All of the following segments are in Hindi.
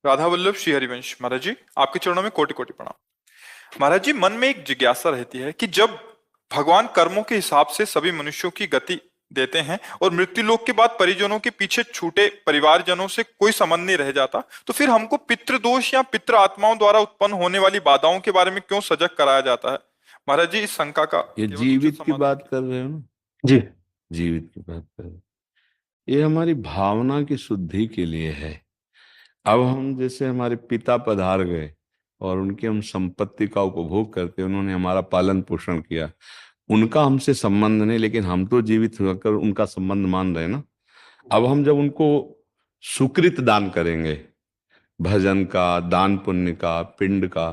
राधा वल्लभ श्री हरिवंश महाराज जी, आपके चरणों में कोटि कोटि प्रणाम। महाराज जी, मन में एक जिज्ञासा रहती है कि जब भगवान कर्मों के हिसाब से सभी मनुष्यों की गति देते हैं और मृत्यु लोक के बाद परिजनों के पीछे छूटे परिवारजनों से कोई संबंध नहीं रह जाता, तो फिर हमको पितृदोष या पितृ आत्माओं द्वारा उत्पन्न होने वाली बाधाओं के बारे में क्यों सजग कराया जाता है? महाराज जी, इस शंका का ये केवल उचित जीवित की समाधान बात कर रहे हो ना? जी। जीवित की बात कर रहे हो। ये हमारी भावना की शुद्धि के लिए है। अब हम जैसे हमारे पिता पधार गए और उनकी हम संपत्ति का उपभोग करते, उन्होंने हमारा पालन पोषण किया, उनका हमसे संबंध नहीं, लेकिन हम तो जीवित होकर उनका संबंध मान रहे हैं ना। अब हम जब उनको सुकृत दान करेंगे, भजन का, दान पुण्य का, पिंड का,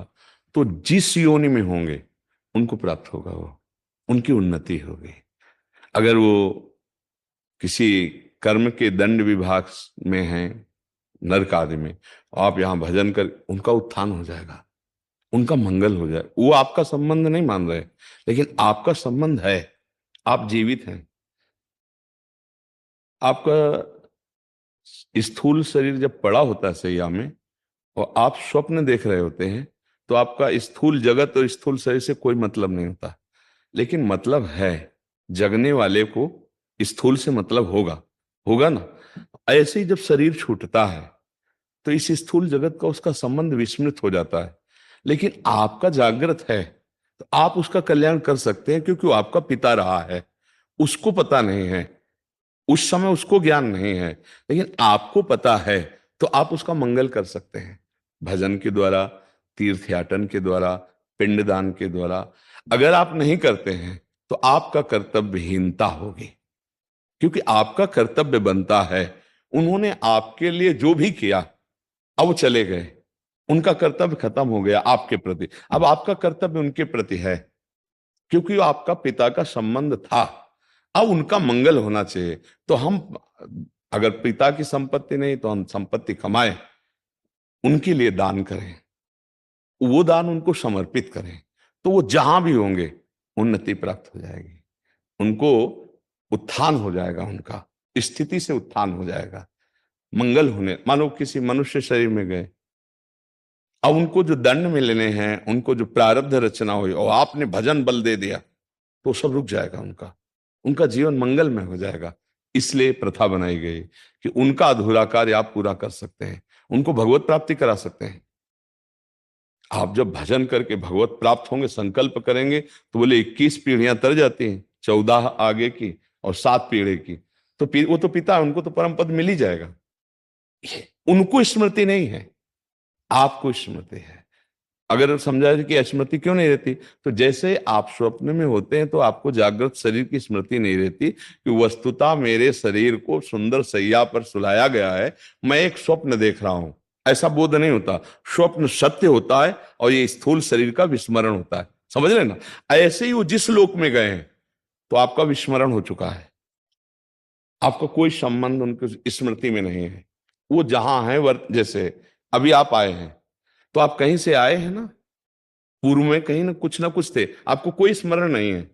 तो जिस योनि में होंगे उनको प्राप्त होगा, वो उनकी उन्नति होगी। अगर वो किसी कर्म के दंड विभाग में हैं, नरक आदि में, आप यहां भजन कर, उनका उत्थान हो जाएगा, उनका मंगल हो जाए। वो आपका संबंध नहीं मान रहे, लेकिन आपका संबंध है, आप जीवित हैं। आपका स्थूल शरीर जब पड़ा होता है सैया में और आप स्वप्न देख रहे होते हैं, तो आपका स्थूल जगत और स्थूल शरीर से कोई मतलब नहीं होता, लेकिन मतलब है, जगने वाले को स्थूल से मतलब होगा, होगा ना। ऐसे ही जब शरीर छूटता है तो इस स्थूल जगत का उसका संबंध विस्मृत हो जाता है, लेकिन आपका जागृत है, तो आप उसका कल्याण कर सकते हैं, क्योंकि वो आपका पिता रहा है। उसको पता नहीं है, उस समय उसको ज्ञान नहीं है, लेकिन आपको पता है, तो आप उसका मंगल कर सकते हैं भजन के द्वारा, तीर्थयाटन के द्वारा, पिंडदान के द्वारा। अगर आप नहीं करते हैं तो आपका कर्तव्यहीनता होगी, क्योंकि आपका कर्तव्य बनता है। उन्होंने आपके लिए जो भी किया, अब वो चले गए, उनका कर्तव्य खत्म हो गया आपके प्रति, अब आपका कर्तव्य उनके प्रति है, क्योंकि वो आपका पिता का संबंध था। अब उनका मंगल होना चाहिए। तो हम, अगर पिता की संपत्ति नहीं, तो हम संपत्ति कमाएं, उनके लिए दान करें, वो दान उनको समर्पित करें, तो वो जहां भी होंगे उन्नति प्राप्त हो जाएगी, उनको उत्थान हो जाएगा, उनका स्थिति से उत्थान हो जाएगा, मंगल होने। मानो किसी मनुष्य शरीर में गए, अब उनको जो दंड मिलने हैं, उनको जो प्रारब्ध रचना हुई, और आपने भजन बल दे दिया, तो सब रुक जाएगा, उनका उनका जीवन मंगल में हो जाएगा। इसलिए प्रथा बनाई गई कि उनका अधूरा कार्य आप पूरा कर सकते हैं, उनको भगवत प्राप्ति करा सकते हैं। आप जब भजन करके भगवत प्राप्त होंगे, संकल्प करेंगे, तो बोले 21 पीढ़ियां तर जाती हैं, 14 आगे की और 7 पीढ़ी की, तो वो तो पिता है, उनको तो परम पद मिल ही जाएगा। उनको स्मृति नहीं है, आपको स्मृति है। अगर समझा कि स्मृति क्यों नहीं रहती, तो जैसे आप स्वप्न में होते हैं तो आपको जागृत शरीर की स्मृति नहीं रहती कि वस्तुतः मेरे शरीर को सुंदर सैया पर सुलाया गया है, मैं एक स्वप्न देख रहा हूं, ऐसा बोध नहीं होता। स्वप्न सत्य होता है और ये स्थूल शरीर का विस्मरण होता है, समझ रहे ना। ऐसे ही वो जिस लोक में गए हैं, तो आपका विस्मरण हो चुका है, आपका कोई संबंध उनकी स्मृति में नहीं है। वो जहां है, जैसे अभी आप आए हैं, तो आप कहीं से आए हैं ना, पूर्व में कहीं ना कुछ थे, आपको कोई स्मरण नहीं है।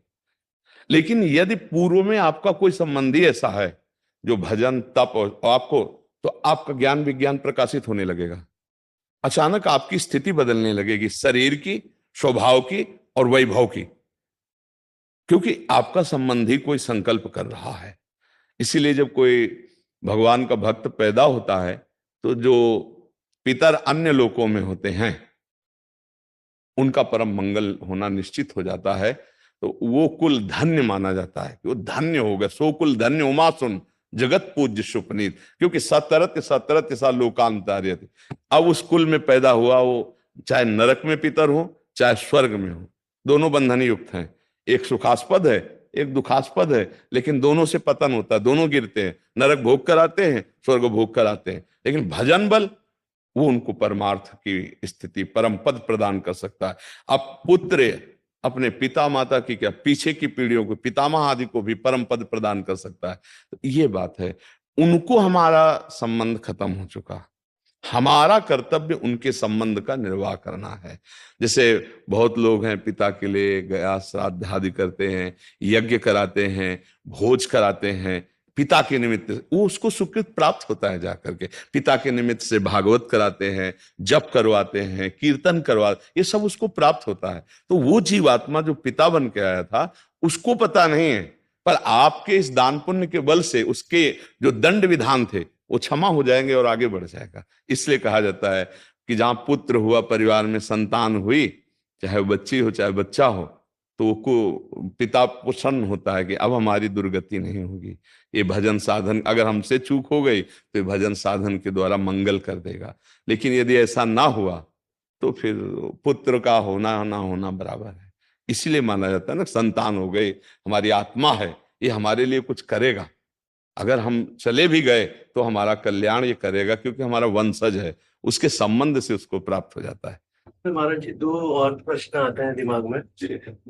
लेकिन यदि पूर्व में आपका कोई संबंधी ऐसा है जो भजन तप और आपको, तो आपका ज्ञान विज्ञान प्रकाशित होने लगेगा, अचानक आपकी स्थिति बदलने लगेगी, शरीर की, स्वभाव की और वैभव की, क्योंकि आपका संबंधी कोई संकल्प कर रहा है। इसीलिए जब कोई भगवान का भक्त पैदा होता है, तो जो पितर अन्य लोकों में होते हैं, उनका परम मंगल होना निश्चित हो जाता है। तो वो कुल धन्य माना जाता है कि वो धन्य हो गया, सो कुल धन्य उमा सुन जगत पूज्य सुपनीत, क्योंकि सतरत सतरत सा लोकांतर्यति। अब उस कुल में पैदा हुआ, वो चाहे नरक में पितर हो चाहे स्वर्ग में हो, दोनों बंधन युक्त हैं। एक सुखास्पद है, एक दुखास्पद है, लेकिन दोनों से पतन होता है, दोनों गिरते हैं, नरक भोग कराते हैं, स्वर्ग भोग कराते हैं। लेकिन भजन बल वो उनको परमार्थ की स्थिति, परम पद प्रदान कर सकता है। अब पुत्र अपने पिता माता की क्या, पीछे की पीढ़ियों को, पितामह आदि को भी परम पद प्रदान कर सकता है। तो ये बात है, उनको हमारा संबंध खत्म हो चुका, हमारा कर्तव्य उनके संबंध का निर्वाह करना है। जैसे बहुत लोग हैं, पिता के लिए गया श्राद्ध आदि करते हैं, यज्ञ कराते हैं, भोज कराते हैं, पिता के निमित्त वो उसको सुकृत प्राप्त होता है जाकर के। पिता के निमित्त से भागवत कराते हैं, जप करवाते हैं, कीर्तन ये सब उसको प्राप्त होता है। तो वो जीवात्मा जो पिता बन के आया था उसको पता नहीं है, पर आपके इस दान पुण्य के बल से उसके जो दंड विधान थे वो क्षमा हो जाएंगे और आगे बढ़ जाएगा। इसलिए कहा जाता है कि जहां पुत्र हुआ, परिवार में संतान हुई, चाहे बच्ची हो चाहे बच्चा हो, तो को पिता प्रसन्न होता है कि अब हमारी दुर्गति नहीं होगी। ये भजन साधन, अगर हमसे चूक हो गई तो ये भजन साधन के द्वारा मंगल कर देगा। लेकिन यदि ऐसा ना हुआ तो फिर पुत्र का होना ना होना बराबर है। इसीलिए माना जाता है ना, संतान हो गई, हमारी आत्मा है, ये हमारे लिए कुछ करेगा। अगर हम चले भी गए तो हमारा कल्याण ये करेगा, क्योंकि हमारा वंशज है, उसके संबंध से उसको प्राप्त हो जाता है। महाराज जी, दो और प्रश्न आते हैं दिमाग में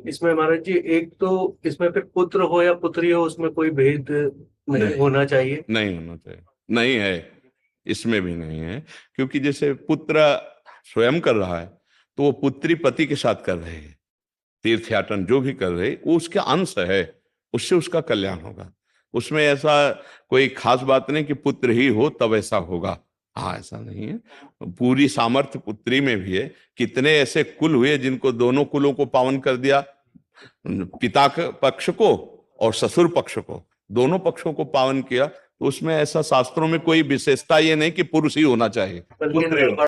इसमें महाराज जी। एक तो इसमें फिर पुत्र हो या पुत्री हो, उसमें कोई भेद नहीं होना चाहिए? नहीं होना चाहिए, नहीं है, इसमें भी नहीं है। क्योंकि जैसे पुत्र स्वयं कर रहा है तो वो पुत्री पति के साथ कर रहे हैं, तीर्थयाटन जो भी कर रहे वो उसके अंश है, उससे उसका कल्याण होगा। उसमें ऐसा कोई खास बात नहीं कि पुत्र ही हो तब ऐसा होगा, हाँ ऐसा नहीं है। पूरी सामर्थ्य पुत्री में भी है। कितने ऐसे कुल हुए जिनको दोनों कुलों को पावन कर दिया, पिता के पक्ष को और ससुर पक्ष को, दोनों पक्षों को पावन किया। तो उसमें ऐसा शास्त्रों में कोई विशेषता ये नहीं कि पुरुष ही होना चाहिए, पुत्र ही होना।